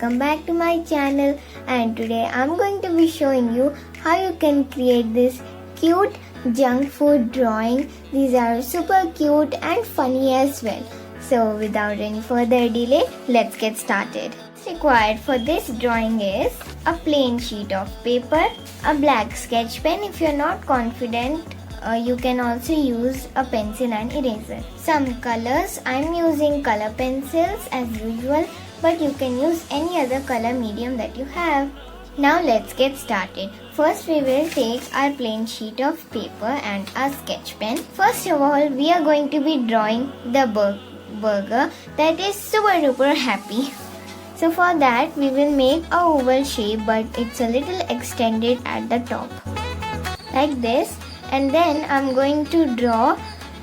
welcome back to my channel, and today I'm going to be showing you how you can create this cute junk food drawing. These are super cute and funny as well. So without any further delay, let's get started. What's required for this drawing is a plain sheet of paper, a black sketch pen. If you're not confident, you can also use a pencil and eraser. Some colors, I'm using color pencils as usual, but you can use any other color medium that you have. Now let's get started. First we will take our plain sheet of paper and a sketch pen. First of all, we are going to be drawing the burger that is super duper happy. So for that we will make a oval shape, but it's a little extended at the top like this. And then I'm going to draw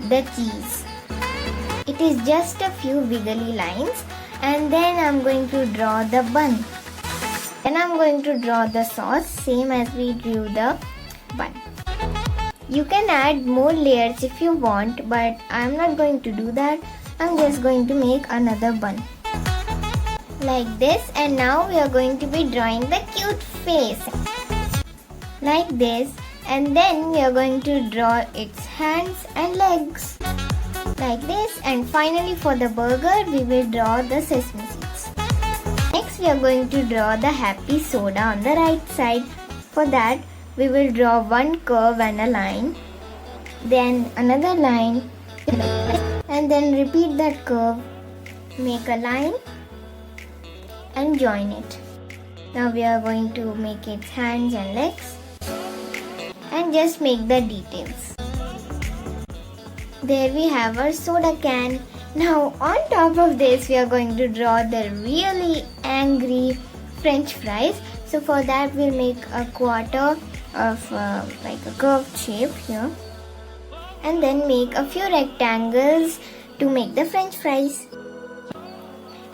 the cheese. It is just a few wiggly lines. And then I'm going to draw the bun. Then I'm going to draw the sauce, same as we drew the bun. You can add more layers if you want, but I'm not going to do that. I'm just going to make another bun like this. And now we are going to be drawing the cute face like this. And then we are going to draw its hands and legs like this. And finally for the burger, we will draw the sesame seeds. Next we are going to draw the happy soda on the right side. For that we will draw one curve and a line, then another line, and then repeat that curve, make a line and join it. Now we are going to make its hands and legs and just make the details. There we have our soda can. Now on top of this we are going to draw the really angry French fries. So for that we'll make a quarter of like a curved shape here, and then make a few rectangles to make the French fries.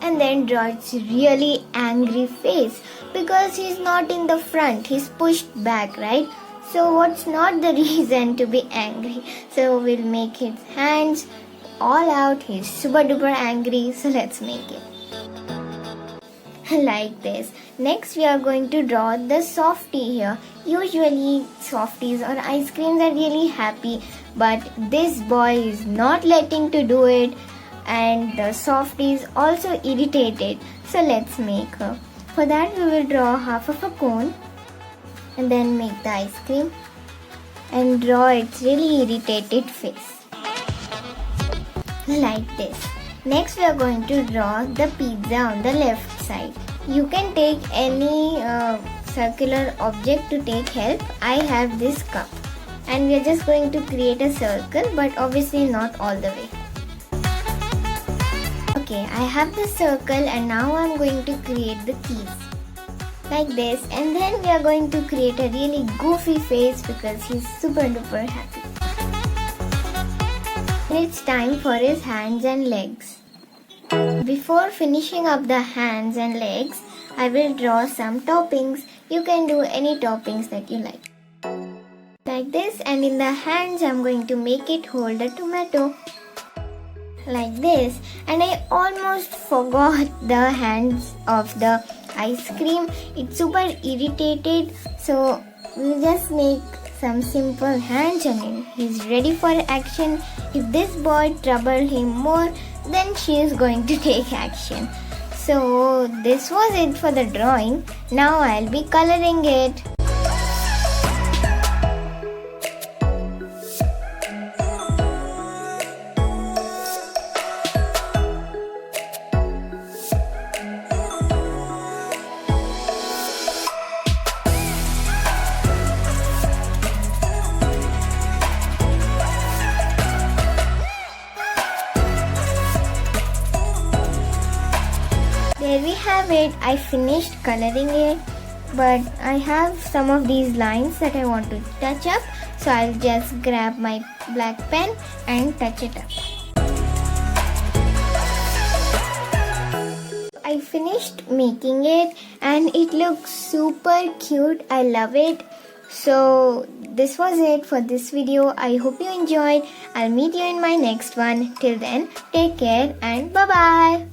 And then draw its really angry face, because he's not in the front, he's pushed back, right? So what's not the reason to be angry? So we'll make his hands all out. He's super duper angry. So let's make it like this. Next we are going to draw the softie here. Usually softies or ice creams are really happy, but this boy is not letting to do it, and the softie is also irritated. So let's make her. For that we will draw half of a cone and then make the ice cream and draw its really irritated face like this. Next we are going to draw the pizza on the left side. You can take any circular object to take help. I have this cup, and we are just going to create a circle, but obviously not all the way. Okay, I have the circle, and now I'm going to create the keys like this. And then we are going to create a really goofy face because he's super duper happy. And it's time for his hands and legs. Before finishing up the hands and legs, I will draw some toppings. You can do any toppings that you like this. And in the hands I'm going to make it hold a tomato like this. And I almost forgot the hands of the ice cream. It's super irritated, so we'll just make some simple hands on him. He's ready for action. If this boy trouble him more, then she is going to take action. So this was it for the drawing. Now I'll be coloring it. There we have it. I finished coloring it, but I have some of these lines that I want to touch up, so I'll just grab my black pen and touch it up. I finished making it and it looks super cute. I love it. So this was it for this video. I hope you enjoyed. I'll meet you in my next one. Till then, take care and bye bye.